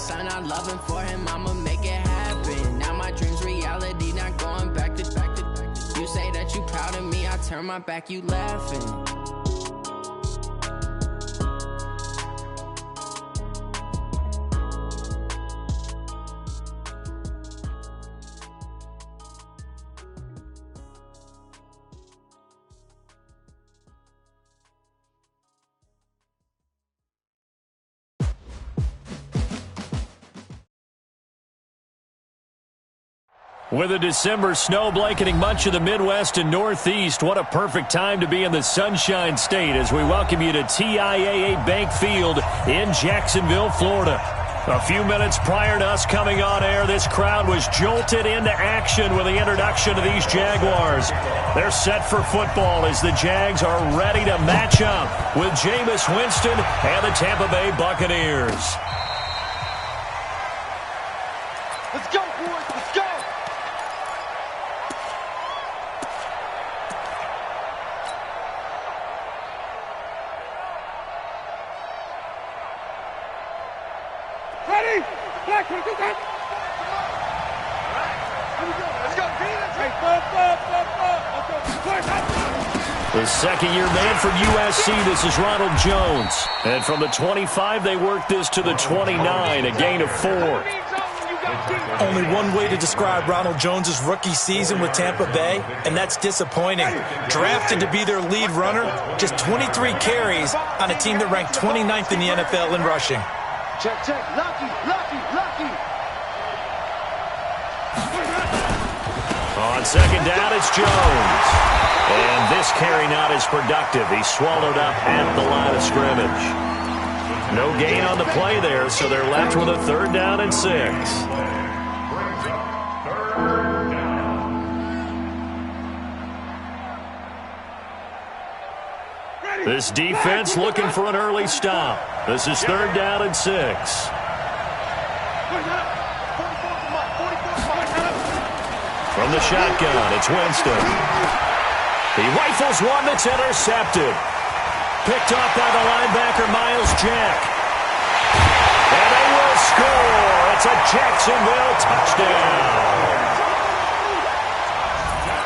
son, I love him for him, I'ma make it happen. Now my dream's reality, not going back to. You say that you proud of me, I turn my back, you laughing. With a December snow blanketing much of the Midwest and Northeast, what a perfect time to be in the Sunshine State as we welcome you to TIAA Bank Field in Jacksonville, Florida. A few minutes prior to us coming on air, this crowd was jolted into action with the introduction of these Jaguars. They're set for football as the Jags are ready to match up with Jameis Winston and the Tampa Bay Buccaneers. Let's go, boys. Let's go. Ready? Black, let's go. Let's go. The second-year man from USC, this is Ronald Jones. And from the 25, they work this to the 29, a gain of 4. Only one way to describe Ronald Jones' rookie season with Tampa Bay, and that's disappointing. Drafted to be their lead runner, just 23 carries on a team that ranked 29th in the NFL in rushing. Check. Lucky. On second down, it's Jones. And this carry not as productive. He's swallowed up at the line of scrimmage. No gain on the play there, so they're left with a 3rd down and 6. This defense looking for an early stop. This is 3rd down and 6. From the shotgun, it's Winston. He rifles one that's intercepted. Picked off by the linebacker, Miles Jack. And they will score. It's a Jacksonville touchdown.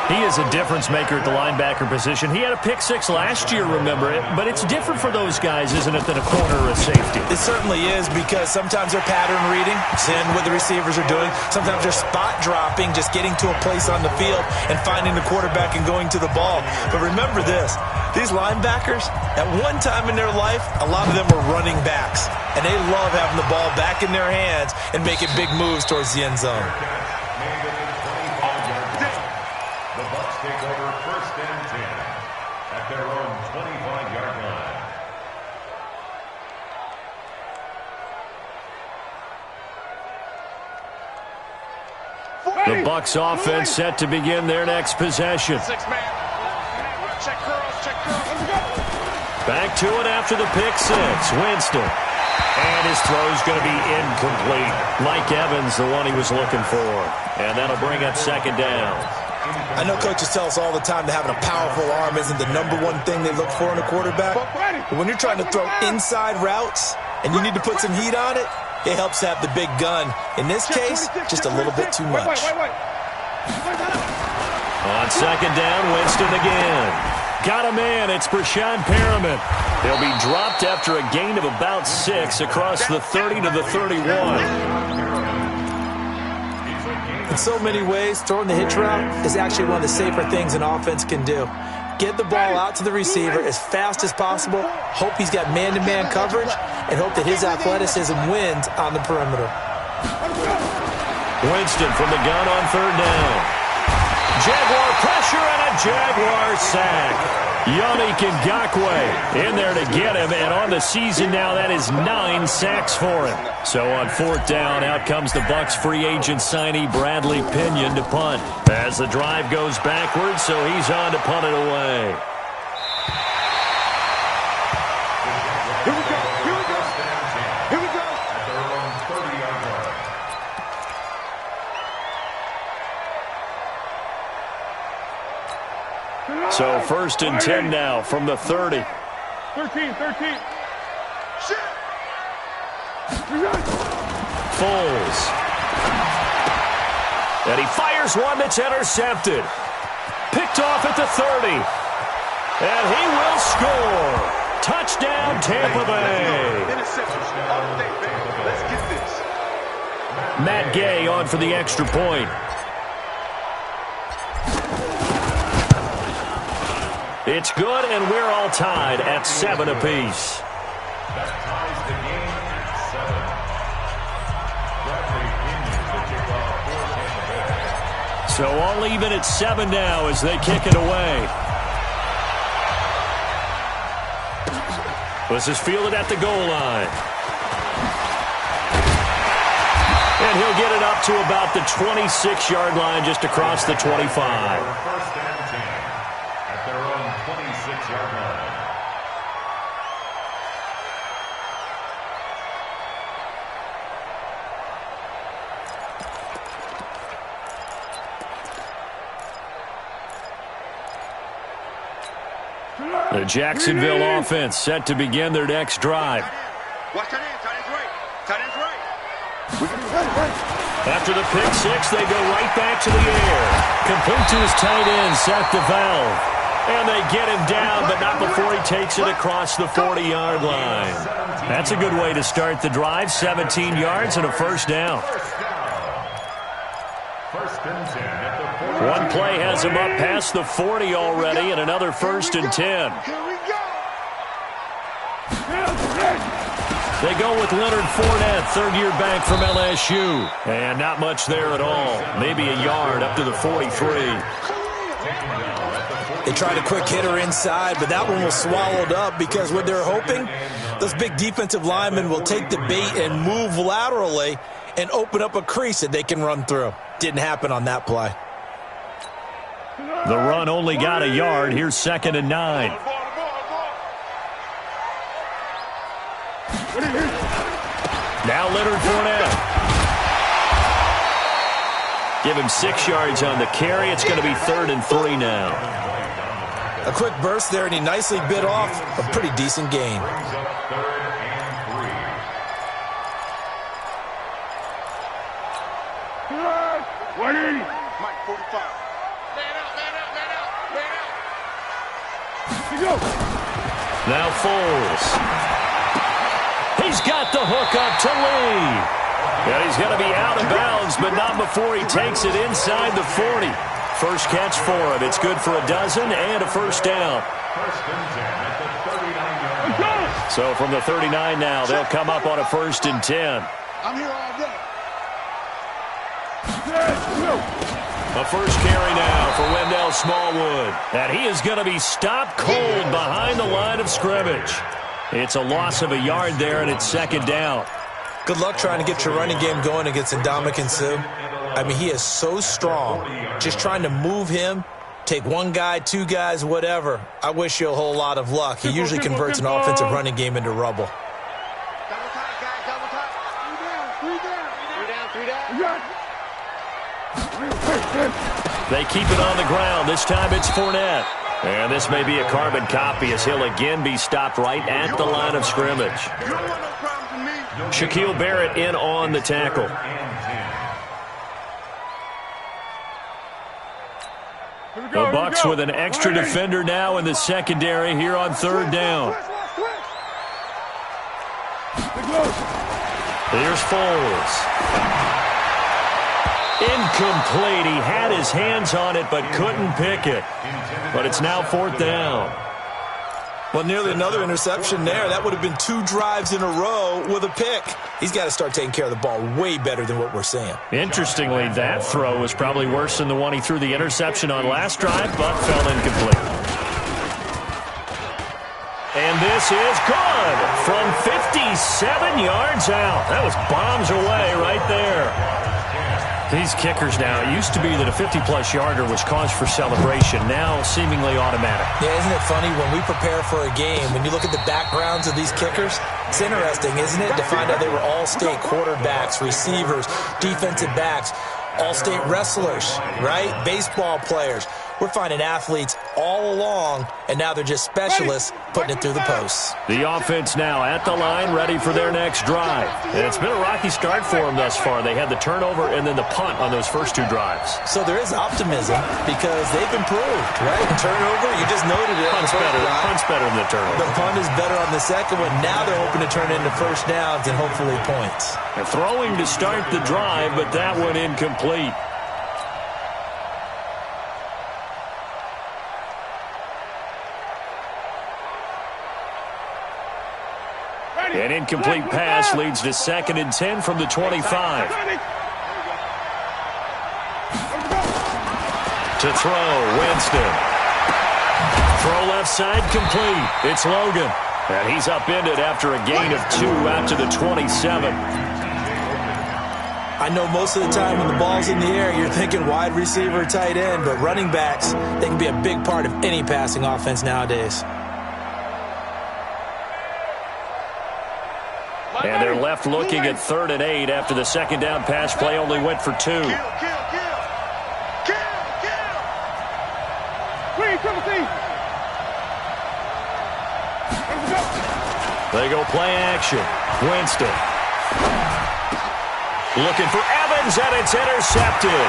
He is a difference maker at the linebacker position. He had a pick 6 last year, remember it, but it's different for those guys, isn't it, than a corner or a safety? It certainly is, because sometimes they're pattern reading, seeing what the receivers are doing. Sometimes they're spot dropping, just getting to a place on the field and finding the quarterback and going to the ball. But remember this, these linebackers, at one time in their life, a lot of them were running backs, and they love having the ball back in their hands and making big moves towards the end zone. The Bucs take over 1st and 10 at their own 25-yard line. The Bucs offense set to begin their next possession. Back to it after the pick 6. Winston. And his throw's going to be incomplete. Mike Evans, the one he was looking for. And that'll bring up 2nd down. I know coaches tell us all the time that having a powerful arm isn't the #1 thing they look for in a quarterback. But when you're trying to throw inside routes and you need to put some heat on it, it helps to have the big gun. In this case, just a little bit too much. On 2nd down, Winston again. Got a man. It's Brashad Perriman. He'll be dropped after a gain of about 6 across the 30 to the 31. In so many ways, throwing the hitch route is actually one of the safer things an offense can do. Get the ball out to the receiver as fast as possible, hope he's got man-to-man coverage, and hope that his athleticism wins on the perimeter. Winston from the gun on 3rd down. Jaguar pressure and a Jaguar sack. Yannick Ngakoue in there to get him, and on the season now, that is 9 sacks for him. So on 4th down, out comes the Bucs free agent signee Bradley Pinion to punt. As the drive goes backwards, so he's on to punt it away. Here we go. At their own 30-yard line. So 1st and 10 now from the 30. 13. Foles. And he fires one that's intercepted. Picked off at the 30. And he will score. Touchdown, Tampa Bay. Let's get this. Matt Gay on for the extra point. It's good, and we're all tied at 7 apiece. That ties the game at 7. Bradley Pinion, the kickoff for Tampa Bay. So all even at 7 now as they kick it away. This is fielded at the goal line. And he'll get it up to about the 26-yard line just across the 25. First and 10 at their own 26-yard line. The Jacksonville offense set to begin their next drive. Watch tight end. Tight end's right. Tight end's right. After the pick six, they go right back to the air. Complete to his tight end, Seth DeValve. And they get him down, but not before he takes it across the 40-yard line. That's a good way to start the drive. 17 yards and a first down. First and 10 at the 40. One play has him up past the 40 already, and another first and 10. Here we go. They go with Leonard Fournette, third-year back from LSU. And not much there at all. Maybe a yard up to the 43. They tried a quick hitter inside, but that one was swallowed up because what they're hoping, those big defensive linemen will take the bait and move laterally and open up a crease that they can run through. Didn't happen on that play. The run only got a yard. Here's 2nd and 9. Now Leonard Fournette. Give him 6 yards on the carry. It's going to be 3rd and 3 now. A quick burst there, and he nicely bit off a pretty decent gain. Brings up 3rd and 3. 180. Mike 45. Man out. Here you go. Now Foles. He's got the hook up to Lee. And he's going to be out of bounds, but not before he takes it inside the 40. First catch for him. It's good for a dozen and a first down. First and 10 at the 39-yard line. So from the 39 now, they'll come up on a 1st and 10. I'm here all day. A first carry now for Wendell Smallwood. And he is going to be stopped cold behind the line of scrimmage. It's a loss of a yard there, and it's 2nd down. Good luck trying to get your running game going against Ndamukong Suh. I mean, he is so strong. Just trying to move him, take one guy, two guys, whatever. I wish you a whole lot of luck. He usually converts an offensive running game into rubble. Double tight, guys. Double tight. Three down. They keep it on the ground. This time it's Fournette. And this may be a carbon copy as he'll again be stopped right at the line of scrimmage. You don't want no problems with me. Shaquille Barrett in on the tackle. The Bucs with an extra defender now in the secondary here on 3rd down. Here's Foles. Incomplete. He had his hands on it but couldn't pick it. But it's now 4th down. Well, nearly another interception there. That would have been 2 drives in a row with a pick. He's got to start taking care of the ball way better than what we're seeing. Interestingly, that throw was probably worse than the one he threw the interception on last drive, but fell incomplete. And this is good from 57 yards out. That was bombs away right there. These kickers now, it used to be that a 50-plus yarder was cause for celebration, now seemingly automatic. Yeah, isn't it funny when we prepare for a game, when you look at the backgrounds of these kickers, it's interesting, isn't it, to find out they were all-state quarterbacks, receivers, defensive backs, all-state wrestlers, right? Baseball players. We're finding athletes all along, and now they're just specialists putting it through the posts. The offense now at the line, ready for their next drive. And it's been a rocky start for them thus far. They had the turnover and then the punt on those first 2 drives. So there is optimism because they've improved, right? Turnover, you just noted it. Punt's better than the turnover. The punt is better on the second one. Now they're hoping to turn into first downs and hopefully points. And throwing to start the drive, but that one incomplete. An incomplete pass leads to 2nd and 10 from the 25. To throw, Winston. Throw left side, complete. It's Logan. And he's upended after a gain of 2 out to the 27. I know most of the time when the ball's in the air, you're thinking wide receiver, tight end, but running backs, they can be a big part of any passing offense nowadays. And they're left looking at 3rd and 8 after the 2nd down pass play only went for 2. Kill. They go play action. Winston. Looking for Evans, and it's intercepted.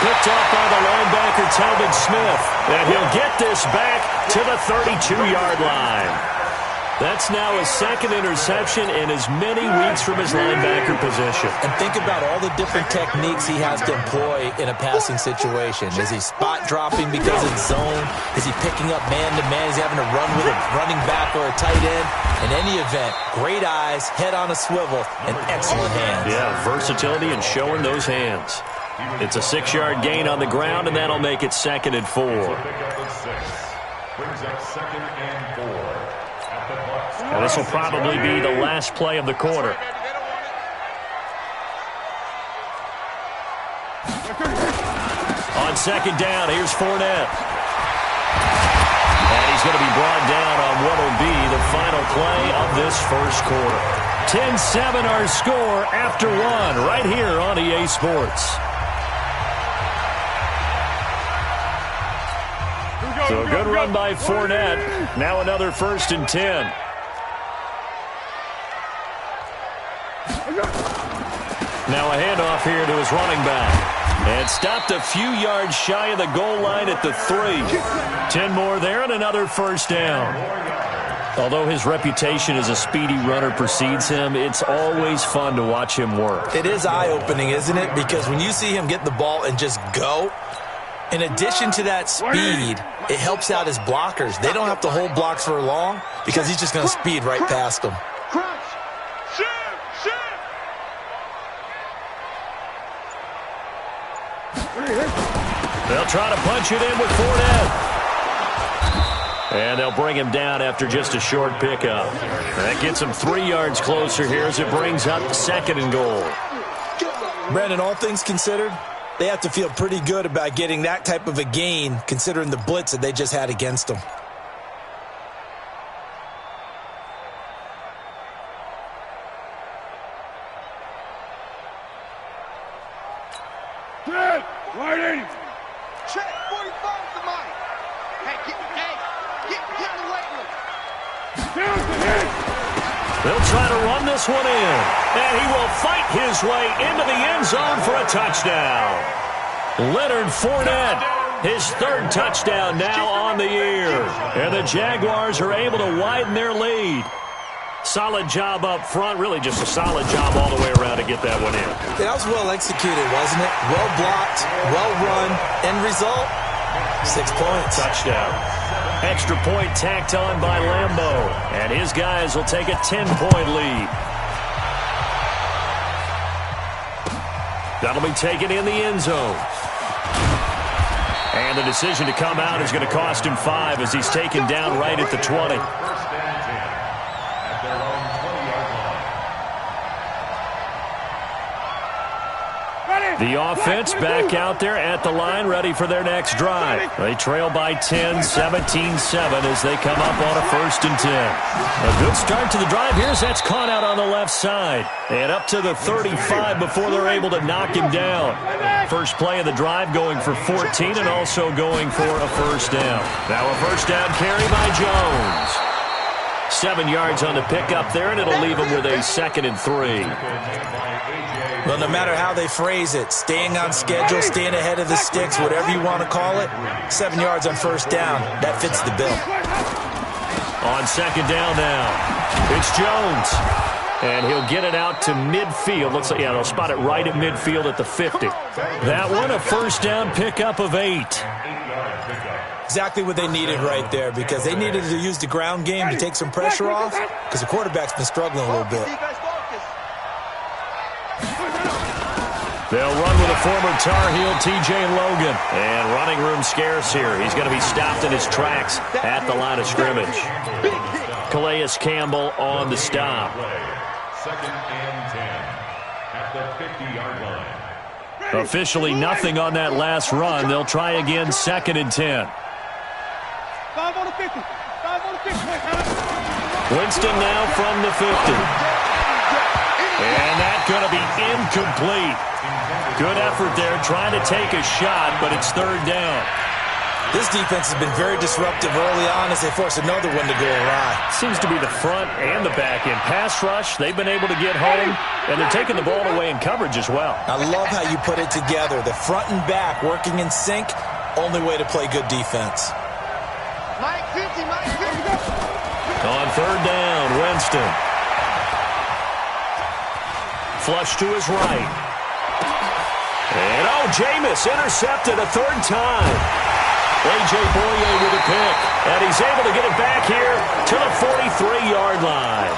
Picked off by the linebacker, Telvin Smith. And he'll get this back to the 32-yard line. That's now his 2nd interception in as many weeks from his linebacker position. And think about all the different techniques he has to employ in a passing situation. Is he spot dropping because it's zone? Is he picking up man-to-man? Is he having to run with a running back or a tight end? In any event, great eyes, head on a swivel, and excellent hands. Yeah, versatility and showing those hands. It's a 6-yard gain on the ground, and that'll make it 2nd and 4. Brings up 2nd and 4. And this will probably be the last play of the quarter. On 2nd down, here's Fournette. And he's going to be brought down on what will be the final play of this first quarter. 10-7 our score after 1 right here on EA Sports. So a good run by Fournette. Now another 1st and 10. Now a handoff here to his running back. And stopped a few yards shy of the goal line at the 3. 10 more there and another 1st down. Although his reputation as a speedy runner precedes him, it's always fun to watch him work. It is eye-opening, isn't it? Because when you see him get the ball and just go, in addition to that speed, it helps out his blockers. They don't have to hold blocks for long because he's just going to speed right past them. They'll try to punch it in with Fournette. And they'll bring him down after just a short pickup. That gets him 3 yards closer here as it brings up 2nd and goal. Brandon, all things considered, they have to feel pretty good about getting that type of a gain considering the blitz that they just had against them. Right in. Check 45 the mic. Hey, get in the weight room. They'll try to run this one in. And he will fight his way into the end zone for a touchdown. Leonard Fournette, his 3rd touchdown now on the year. And the Jaguars are able to widen their lead. Solid job up front. Really just a solid job all the way around to get that one in. That was well executed, wasn't it? Well blocked, well run. End result, 6 points. Touchdown. Extra point tacked on by Lambeau. And his guys will take a 10-point lead. That'll be taken in the end zone. And the decision to come out is going to cost him 5 as he's taken down right at the 20. Ready. The offense back out there at the line, ready for their next drive. They trail by 10, 17-7 as they come up on a 1st and 10. A good start to the drive. Here's that's caught out on the left side. And up to the 35 before they're able to knock him down. First play of the drive going for 14 and also going for a 1st down. Now a 1st down carry by Jones. 7 yards on the pickup there, and it'll leave him with a 2nd and 3. Well, no matter how they phrase it, staying on schedule, staying ahead of the sticks, whatever you want to call it, 7 yards on 1st down, that fits the bill. On 2nd down now, it's Jones. And he'll get it out to midfield. Looks like, yeah, they'll spot it right at midfield at the 50. That one, a 1st down pickup of 8. Exactly what they needed right there, because they needed to use the ground game to take some pressure off, because the quarterback's been struggling a little bit. They'll run with a former Tar Heel, T.J. Logan. And running room scarce here. He's going to be stopped in his tracks at the line of scrimmage. Calais Campbell on the stop. 2nd and 10 at the 50-yard line. Officially nothing on that last run. They'll try again 2nd and 10. 5 on the 50. 5 on the 50. Winston now from the 50. And that's going to be incomplete. Good effort there trying to take a shot, but it's 3rd down. This defense has been very disruptive early on as they force another one to go awry. Seems to be the front and the back end. Pass rush, they've been able to get home, and they're taking the ball away in coverage as well. I love how you put it together. The front and back working in sync, only way to play good defense. Mike 50, Mike 50. On 3rd down, Winston. Flush to his right. And, Jameis intercepted a 3rd time. A.J. Boye with a pick. And he's able to get it back here to the 43-yard line.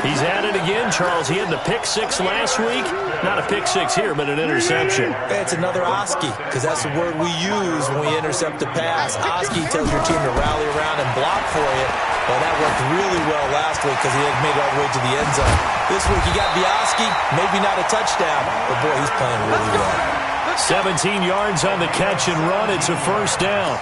He's at it again, Charles. He had the pick 6 last week. Not a pick 6 here, but an interception. It's another Oski, because that's the word we use when we intercept a pass. Oski tells your team to rally around and block for you. Well, that worked really well last week because he had made it all the way to the end zone. This week he got the Oski, maybe not a touchdown, but boy, he's playing really well. 17 yards on the catch and run. It's a 1st down.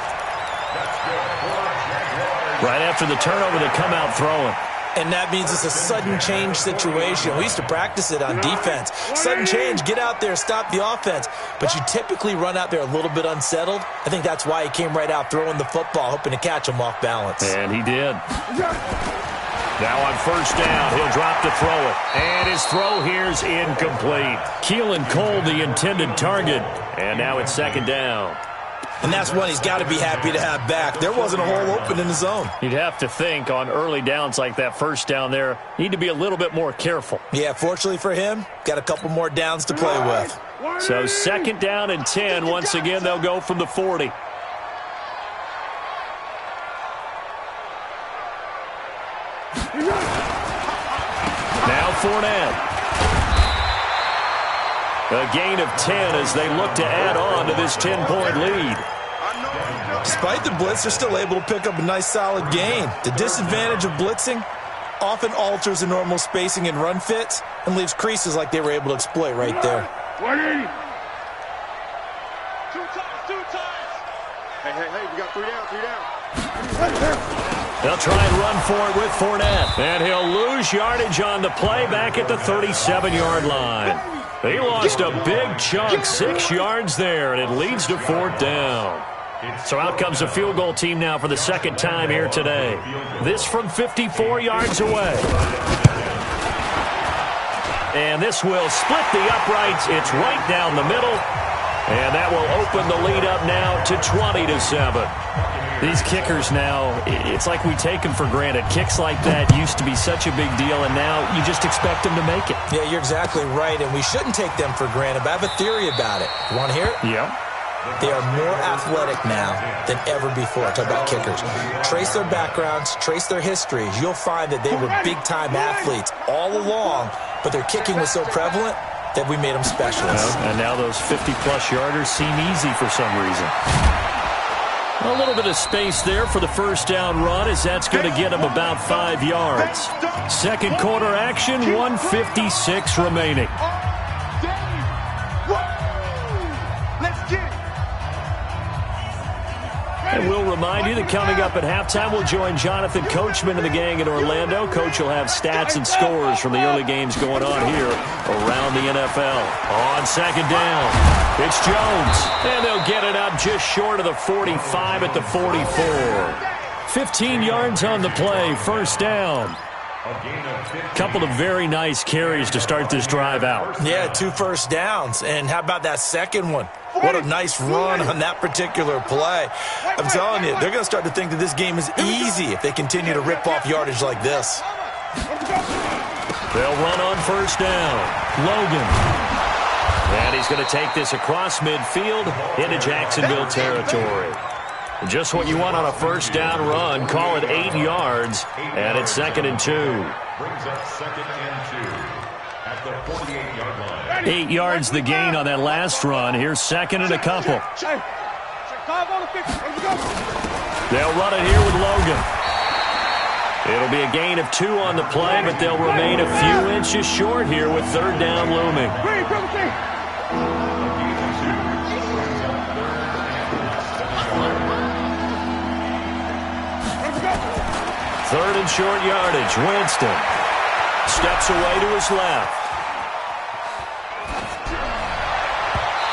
Right after the turnover, they come out throwing. And that means it's a sudden change situation. We used to practice it on defense. Sudden change, get out there, stop the offense. But you typically run out there a little bit unsettled. I think that's why he came right out throwing the football, hoping to catch him off balance. And he did. Now on 1st down, he'll drop to throw it. And his throw here's incomplete. Keelan Cole, the intended target. And now it's 2nd down. And that's one he's got to be happy to have back. There wasn't a hole open in the zone. You'd have to think on early downs like that 1st down there, need to be a little bit more careful. Yeah, fortunately for him, got a couple more downs to play with. So 2nd down and 10. Once again, they'll go from the 40. Now Fournette. A gain of 10 as they look to add on to this 10-point lead. Despite the blitz, they're still able to pick up a nice solid gain. The disadvantage of blitzing often alters the normal spacing and run fits and leaves creases like they were able to exploit right there. 180. 2 times. Hey, we got 3 down. They'll try and run for it with Fournette. And he'll lose yardage on the play back at the 37-yard line. He lost a big chunk, 6 yards there, and it leads to 4th down. So out comes a field goal team now for the 2nd time here today. This from 54 yards away. And this will split the uprights. It's right down the middle. And that will open the lead up now to 20-7. These kickers now, it's like we take them for granted. Kicks like that used to be such a big deal, and now you just expect them to make it. Yeah, you're exactly right, and we shouldn't take them for granted, but I have a theory about it. You want to hear it? Yeah. They are more athletic now than ever before. Talk about kickers. Trace their backgrounds, trace their histories. You'll find that they were big-time athletes all along, but their kicking was so prevalent that we made them specialists. And now those 50-plus yarders seem easy for some reason. A little bit of space there for the 1st down run as that's going to get him about 5 yards. 2nd quarter action, 1:56 remaining. And we'll remind you that coming up at halftime, we'll join Jonathan Coachman and the gang in Orlando. Coach will have stats and scores from the early games going on here around the NFL. On second down, it's Jones. And they'll get it up just short of the 45 at the 44. 15 yards on the play, first down. Couple of very nice carries to start this drive out. Yeah, 2 first downs. And how about that second one? What a nice run on that particular play. I'm telling you, they're going to start to think that this game is easy if they continue to rip off yardage like this. They'll run on first down. Logan. And he's going to take this across midfield into Jacksonville territory. Just what you want on a first down run. Call it 8 yards, and it's 2nd and 2. Brings up 2nd and 2 at the 48-yard line. 8 yards the gain on that last run. Here's 2nd and a couple. They'll run it here with Logan. It'll be a gain of 2 on the play, but they'll remain a few inches short here with 3rd down looming. 3rd and short yardage. Winston steps away to his left.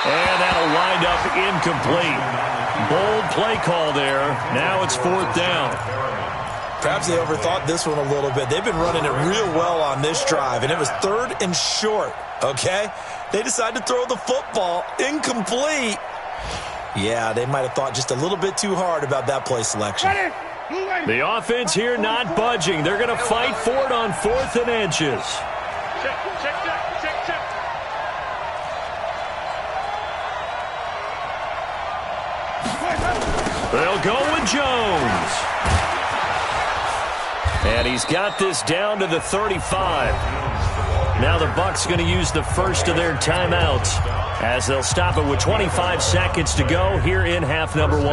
And that'll wind up incomplete. Bold play call there. Now it's 4th down. Perhaps they overthought this one a little bit. They've been running it real well on this drive, and it was 3rd and short, okay? They decided to throw the football incomplete. Yeah, they might have thought just a little bit too hard about that play selection. The offense here not budging. They're going to fight for it on 4th and inches. Check. They'll go with Jones. And he's got this down to the 35. Now the Bucs going to use the first of their timeouts as they'll stop it with 25 seconds to go here in half number 1.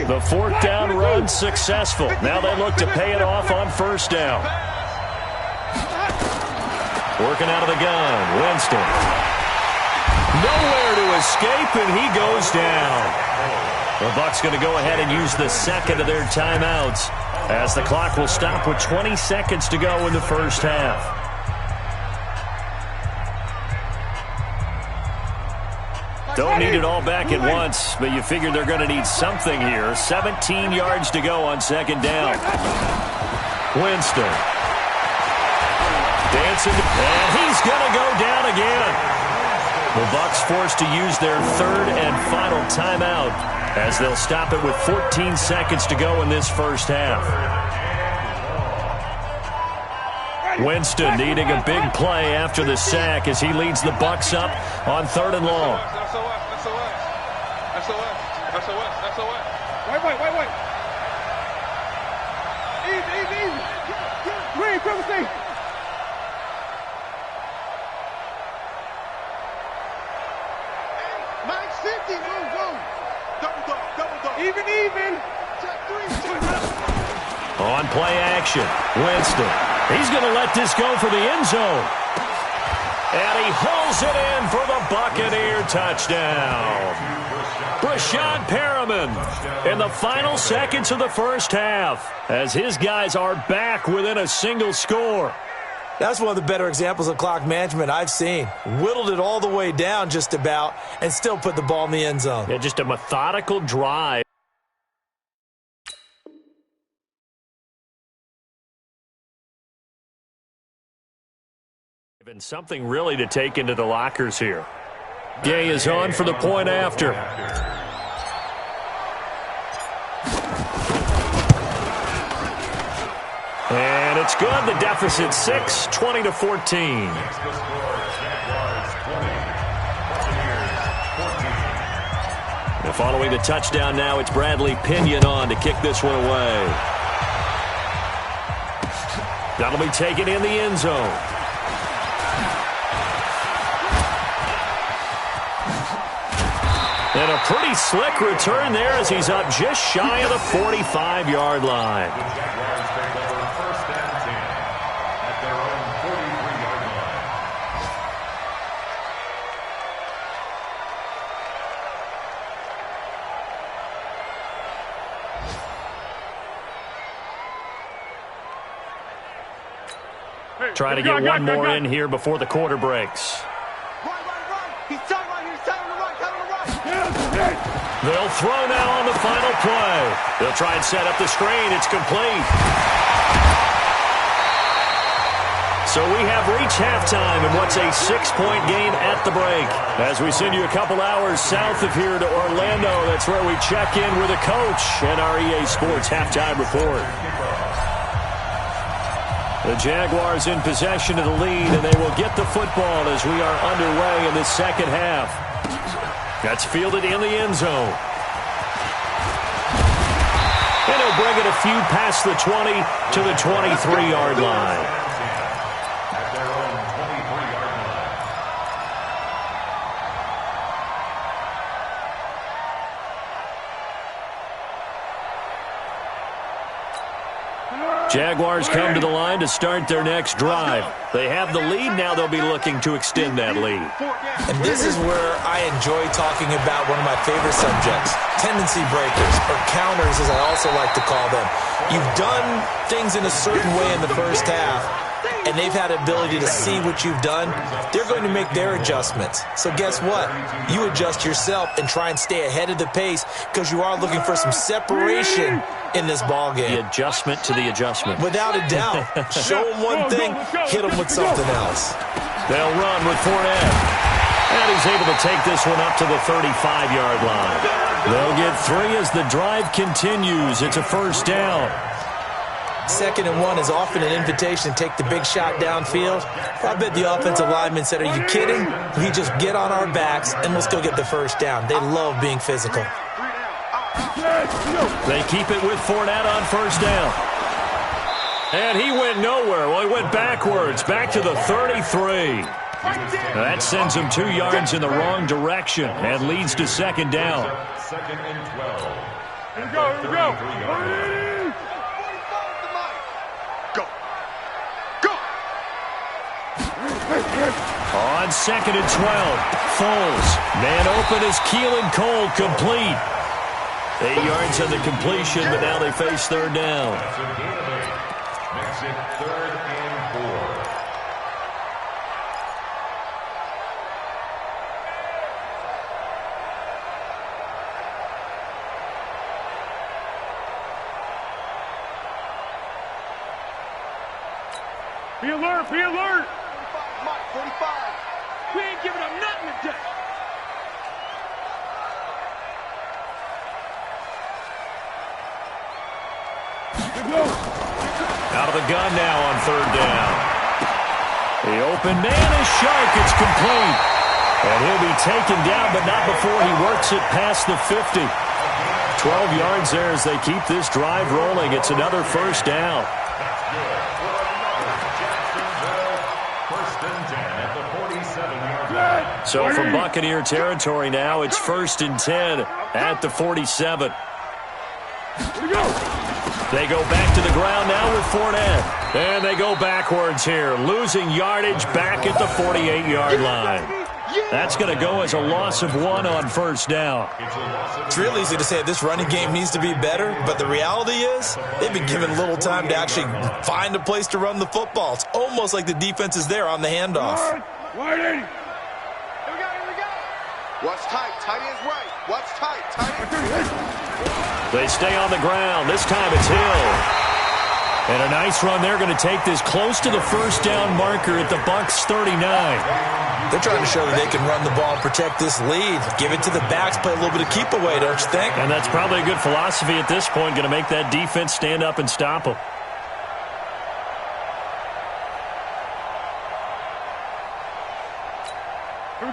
The 4th down run successful. Now they look to pay it off on first down. Working out of the gun, Winston. Nowhere to escape, and he goes down. The Bucs going to go ahead and use the second of their timeouts as the clock will stop with 20 seconds to go in the first half. Don't need it all back at once, but you figure they're going to need something here. 17 yards to go on second down. Winston. Dancing, and he's going to go down again. The Bucs forced to use their 3rd and final timeout as they'll stop it with 14 seconds to go in this first half. Winston needing a big play after the sack as he leads the Bucs up on 3rd and long. Wait. Easy. Green, privacy. Mike's 50, move. Double dog. Even. Check 3. On play action, Winston. He's going to let this go for the end zone. And he hauls it in for the Buccaneer touchdown. Brashad Perriman in the final seconds of the first half as his guys are back within a single score. That's one of the better examples of clock management I've seen. Whittled it all the way down just about and still put the ball in the end zone. Yeah, just a methodical drive. And something really to take into the lockers here. Gay is on for the point after. And it's good. The deficit 6, 20-14. And following the touchdown now, it's Bradley Pinion on to kick this one away. That'll be taken in the end zone. And a pretty slick return there as he's up just shy of the 45-yard line. The Jaguars take over 1st and 10 at their own 43-yard line. Trying to get one more in here before the quarter breaks. Right. He's tight right here. He's tight on the right. They'll throw now on the final play. They'll try and set up the screen. It's complete. So we have reached halftime in what's a 6-point game at the break. As we send you a couple hours south of here to Orlando, that's where we check in with a coach and our EA Sports halftime report. The Jaguars in possession of the lead, and they will get the football as we are underway in the second half. That's fielded in the end zone. And he'll bring it a few past the 20 to the 23-yard line. Jaguars come to the line to start their next drive. They have the lead. Now they'll be looking to extend that lead. And this is where I enjoy talking about one of my favorite subjects, tendency breakers, or counters as I also like to call them. You've done things in a certain way in the first half, and they've had the ability to see what you've done. They're going to make their adjustments. So guess what? You adjust yourself and try and stay ahead of the pace because you are looking for some separation in this ball game. The adjustment to the adjustment. Without a doubt. Show them one thing, hit them with something else. They'll run with Fournette. And he's able to take this one up to the 35-yard line. They'll get 3 as the drive continues. It's a first down. 2nd and 1 is often an invitation to take the big shot downfield. I bet the offensive lineman said, are you kidding? We just get on our backs and let's go get the first down. They love being physical. They keep it with Fournette on first down. And he went nowhere. Well, he went backwards, back to the 33. That sends him 2 yards in the wrong direction and leads to second down. 2nd and 12. Here we go. Go. On 2nd and 12, Foles. Man open is Keelan Cole, complete. 8 yards on the completion, but now they face third down. That's a gain of 8. Makes it 3rd and 4. Be alert. 45, Mike, 45. We ain't giving up nothing today. Out of the gun now on third down. The open man is sharp. It's complete. And he'll be taken down, but not before he works it past the 50. 12 yards there as they keep this drive rolling. It's another first down. So from Buccaneer territory now, it's 1st and 10 at the 47. They go back to the ground now with Fournette. And they go backwards here, losing yardage back at the 48-yard line. That's going to go as a loss of 1 on first down. It's real easy to say this running game needs to be better, but the reality is they've been given little time to actually find a place to run the football. It's almost like the defense is there on the handoff. Wide 80. Here we go. Watch tight. Tight ends right. Watch tight. Tight ends. They stay on the ground. This time it's Hill. And a nice run. They're going to take this close to the first down marker at the Bucs 39. They're trying to show that they can run the ball, protect this lead, give it to the backs, play a little bit of keep away, don't you think? And that's probably a good philosophy at this point, going to make that defense stand up and stop them.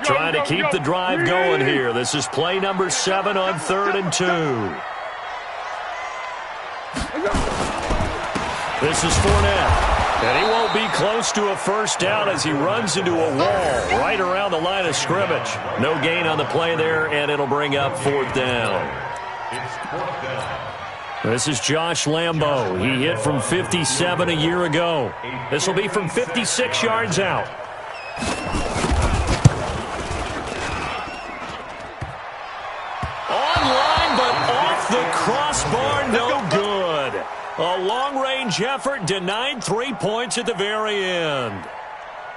Trying to keep the drive going here. This is play number 7 on 3rd and 2. This is Fournette. And he won't be close to a first down as he runs into a wall right around the line of scrimmage. No gain on the play there, and it'll bring up 4th down. It's 4th down. This is Josh Lambo. He hit from 57 a year ago. This will be from 56 yards out. Online, but off the crossbar, no good. A long-range Mid-range effort denied 3 points at the very end.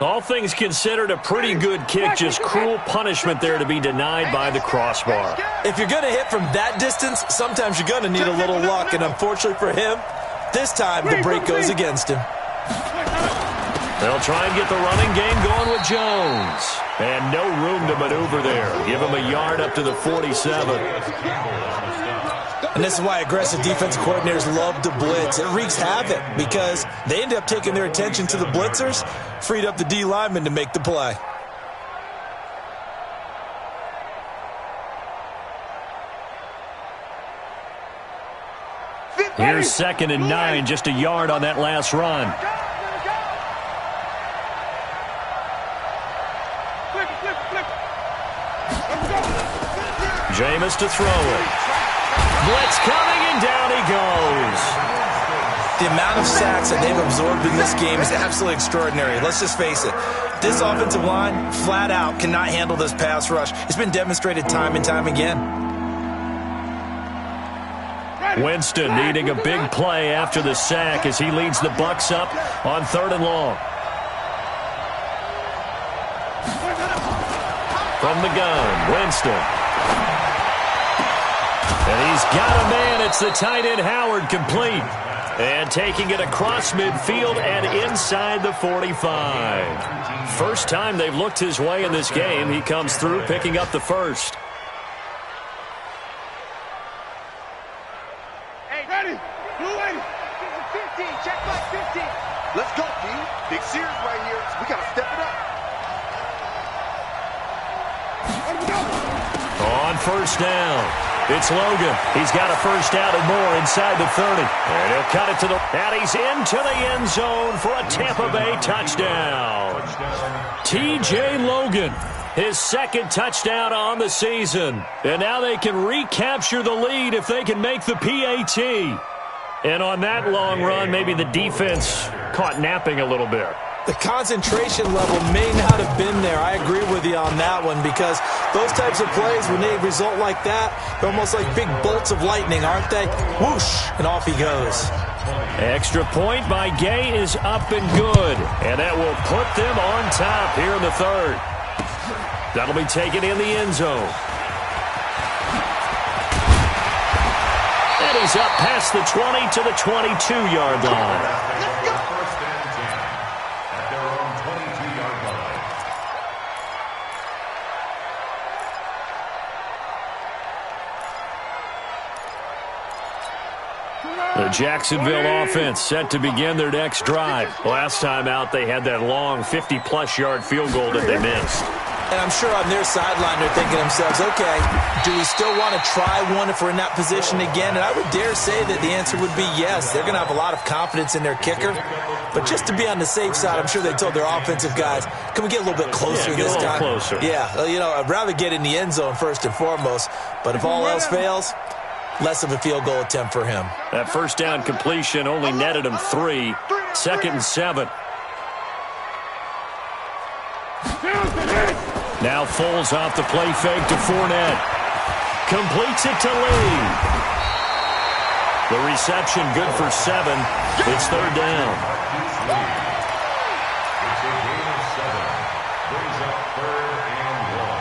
All things considered, a pretty good kick, just cruel punishment there to be denied by the crossbar. If you're going to hit from that distance, sometimes you're going to need a little luck, and unfortunately for him, this time the break goes against him. They'll try and get the running game going with Jones. And no room to maneuver there. Give him a yard up to the 47. And this is why aggressive defensive coordinators love to blitz. It wreaks havoc because they end up taking their attention to the blitzers, freed up the D lineman to make the play. Here's 2nd and 9, just a yard on that last run. Jameis to throw it. Blitz coming, and down he goes. The amount of sacks that they've absorbed in this game is absolutely extraordinary. Let's just face it. This offensive line, flat out, cannot handle this pass rush. It's been demonstrated time and time again. Winston needing a big play after the sack as he leads the Bucs up on 3rd and long. From the gun, Winston. And he's got a man. It's the tight end Howard, complete. And taking it across midfield and inside the 45. First time they've looked his way in this game. He comes through picking up the first. Hey, ready? Blue 80. 15. Check back 15. Let's go, D. Big Sears right here. We got to step it up. On 1st down. It's Logan. He's got a first down and more inside the 30. And he'll cut it to the... And he's into the end zone for a Tampa Bay touchdown. T.J. Logan, his 2nd touchdown on the season. And now they can recapture the lead if they can make the PAT. And on that long run, maybe the defense caught napping a little bit. The concentration level may not have been there. I agree with you on that one because those types of plays, when they result like that, they're almost like big bolts of lightning, aren't they? Whoosh, and off he goes. Extra point by Gay is up and good. And that will put them on top here in the 3rd. That'll be taken in the end zone. And he's up past the 20 to the 22-yard line. The Jacksonville offense set to begin their next drive. Last time out, they had that long 50-plus yard field goal that they missed. And I'm sure on their sideline they're thinking to themselves, okay, do we still want to try one if we're in that position again? And I would dare say that the answer would be yes. They're going to have a lot of confidence in their kicker. But just to be on the safe side, I'm sure they told their offensive guys, can we get a little bit closer this time? Closer. Yeah, you know, I'd rather get in the end zone first and foremost. But if all else fails, less of a field goal attempt for him. That first down completion only netted him 3. 2nd and 7. Now Foles off the play fake to Fournette. Completes it to Lee. The reception good for 7. It's 3rd down. It's a gain of 7. Brings up 3rd and 1.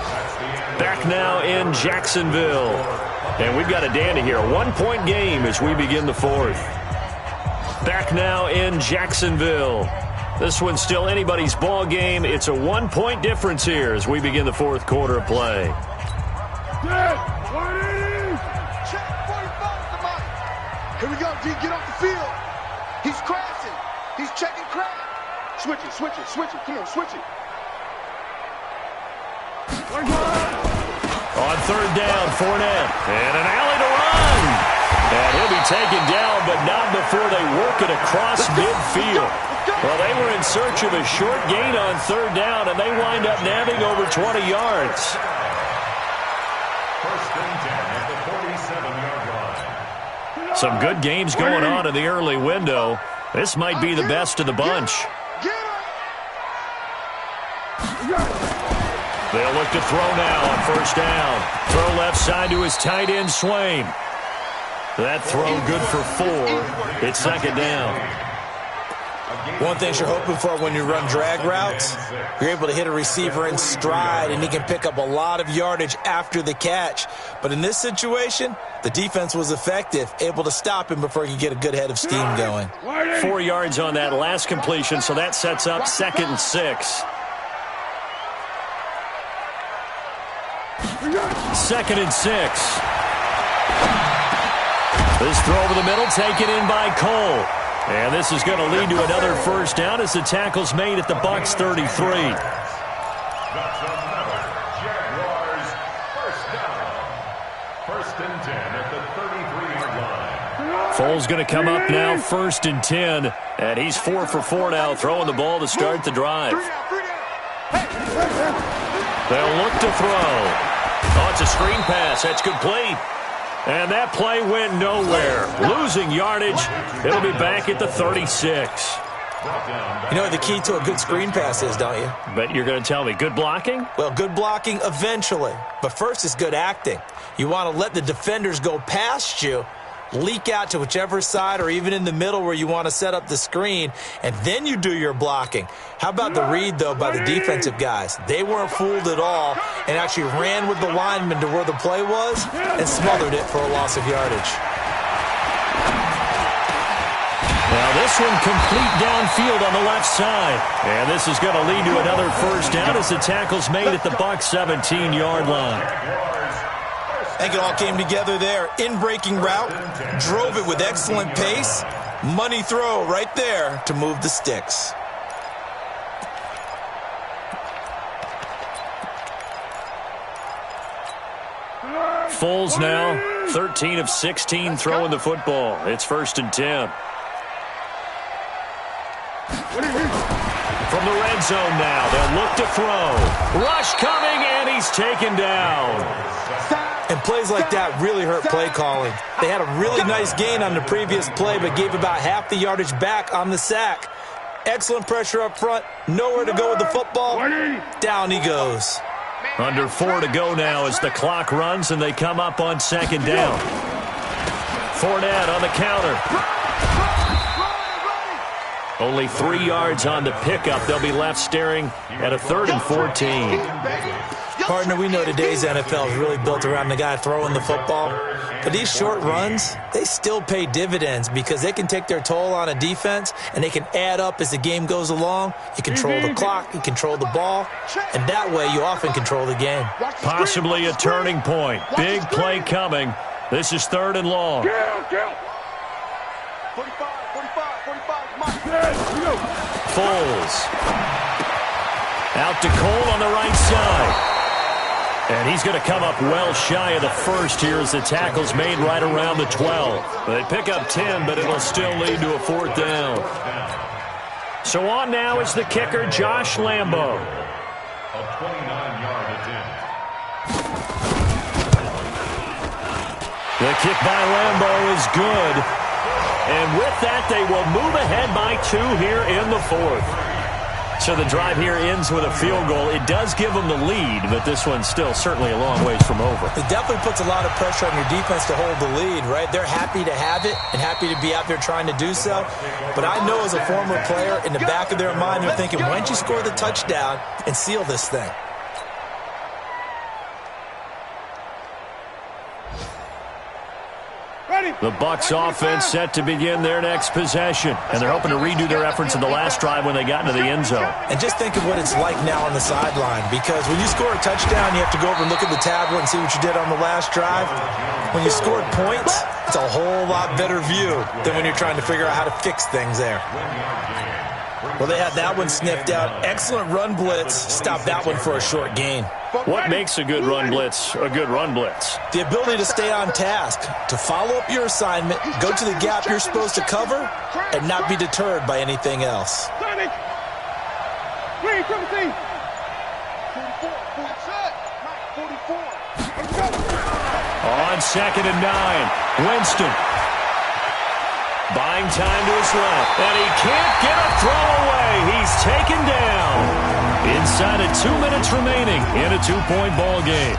That's the end. Back now in Jacksonville. And we've got a Danny here. A 1-point game as we begin the 4th. Back now in Jacksonville. This one's still anybody's ball game. It's a 1-point difference here as we begin the 4th quarter of play. Check 45 somebody. Here we go, D. Get off the field. He's crashing. He's checking crash. Switch it, switch it, switch it. Come on, switch it. On 3rd down, Fournette. And an alley to run. And he'll be taken down, but not before they work it across midfield. Well, they were in search of a short gain on 3rd down, and they wind up nabbing over 20 yards. 1st and 10 at the 47-yard line. Some good games going on in the early window. This might be the best of the bunch. They'll look to throw now on 1st down. Throw left side to his tight end, Swain. That throw good for 4. It's second down. One thing you're hoping for when you run drag routes, you're able to hit a receiver in stride, and he can pick up a lot of yardage after the catch. But in this situation, the defense was effective, able to stop him before he could get a good head of steam going. 4 yards on that last completion, so that sets up 2nd and 6. 2nd and 6. This throw over the middle taken in by Cole. And this is going to lead to another first down as the tackle's made at the Bucs 33. That's another Jaguars first down. 1st and 10 at the 33-yard line. Foles going to come up now, 1st and 10. And he's 4 for 4 now, throwing the ball to start the drive. They'll look to throw. Oh, it's a screen pass. That's complete. And that play went nowhere. Losing yardage. It'll be back at the 36. You know what the key to a good screen pass is, don't you? But you're going to tell me, good blocking? Well, good blocking eventually. But first is good acting. You want to let the defenders go past you, leak out to whichever side or even in the middle where you want to set up the screen, and then you do your blocking. How about the read, though, by the defensive guys? They weren't fooled at all and actually ran with the lineman to where the play was and smothered it for a loss of yardage. Now this one complete downfield on the left side. And this is going to lead to another first down as the tackle's made at the Bucs 17-yard line. I think it all came together there. In-breaking route, drove it with excellent pace. Money throw right there to move the sticks. Foles now, 13 of 16 throwing the football. It's 1st and 10. From the red zone now, they'll look to throw. Rush coming, and he's taken down. And plays like that really hurt play calling. They had a really nice gain on the previous play, but gave about half the yardage back on the sack. Excellent pressure up front. Nowhere to go with the football. Down he goes. Under 4 to go now as the clock runs, and they come up on 2nd down. Fournette on the counter. Only 3 yards on the pickup. They'll be left staring at a 3rd and 14. Partner, we know today's NFL is really built around the guy throwing the football. But these short runs, they still pay dividends because they can take their toll on a defense, and they can add up as the game goes along. You control the clock, you control the ball, and that way you often control the game. Possibly a turning point. Big play coming. This is 3rd and long. 45, Foles. Out to Cole on the right side. And he's going to come up well shy of the first here as the tackle's made right around the 12. They pick up 10, but it'll still lead to a 4th down. So on now is the kicker, Josh Lambo. A 29-yard attempt. The kick by Lambo is good. And with that, they will move ahead by 2 here in the 4th. So the drive here ends with a field goal. It does give them the lead, but this one's still certainly a long ways from over. It definitely puts a lot of pressure on your defense to hold the lead, right? They're happy to have it and happy to be out there trying to do so. But I know as a former player, in the back of their mind, they're thinking, why don't you score the touchdown and seal this thing? The Bucs offense set to begin their next possession. And they're hoping to redo their efforts in the last drive when they got into the end zone. And just think of what it's like now on the sideline, because when you score a touchdown, you have to go over and look at the tablet and see what you did on the last drive. When you scored points, it's a whole lot better view than when you're trying to figure out how to fix things there. Well, they had that one sniffed out. Excellent run blitz. Stopped that one for a short gain. What makes a good run blitz a good run blitz? The ability to stay on task, to follow up your assignment, go to the gap you're supposed to cover, and not be deterred by anything else. On 2nd and 9, Winston. Buying time to his left, and he can't get a throw away. He's taken down. Inside of 2 minutes remaining in a 2-point ball game.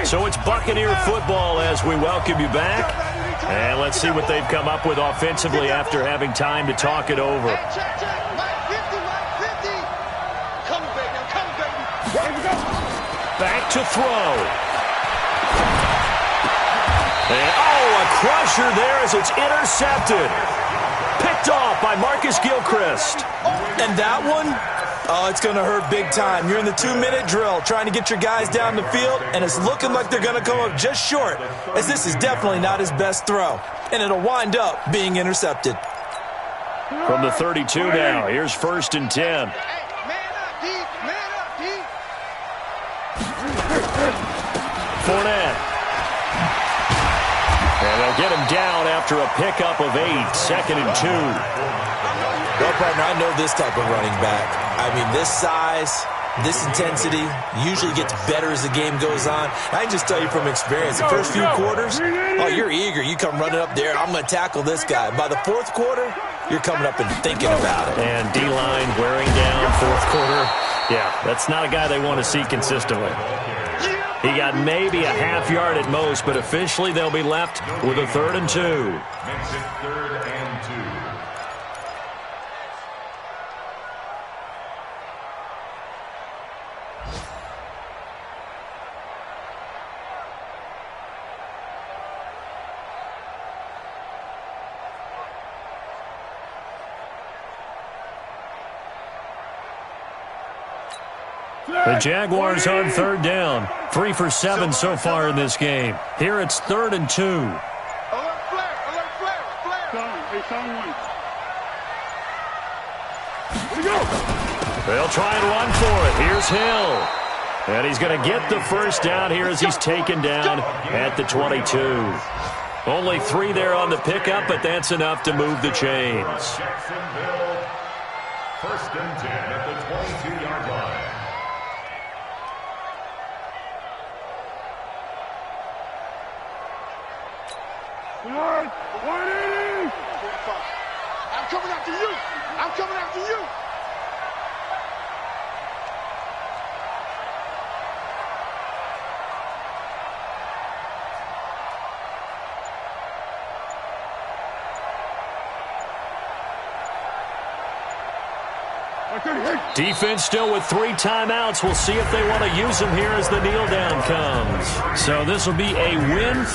So it's Buccaneer football as we welcome you back. And let's see what they've come up with offensively after having time to talk it over. Back to throw. And, a crusher there as it's intercepted. Picked off by Marcus Gilchrist. And that one, it's going to hurt big time. You're in the 2-minute drill trying to get your guys down the field, and it's looking like they're going to come up just short, as this is definitely not his best throw. And it'll wind up being intercepted. From the 32 now, here's 1st and 10. Fournette. And they'll get him down after a pickup of 8, 2nd and 2. Well, partner, I know this type of running back. I mean, this size, this intensity usually gets better as the game goes on. I can just tell you from experience, the first few quarters, you're eager. You come running up there, I'm going to tackle this guy. By the 4th quarter, you're coming up and thinking about it. And D-line wearing down 4th quarter. Yeah, that's not a guy they want to see consistently. He got maybe a half yard at most, but officially they'll be left with a 3rd and 2. Makes it 3rd and 2. The Jaguars on 3rd down. 3 for 7 so far in this game. Here it's 3rd and 2. Alert flare, alert flare, flare. They'll try and run for it. Here's Hill. And he's going to get the first down here as he's taken down at the 22. Only 3 there on the pickup, but that's enough to move the chains. Jacksonville, 1st and 10 at the 22-yard line. I'm coming after you. I'm coming after you. Defense still with 3 timeouts. We'll see if they want to use them here as the kneel down comes. So this will be a win.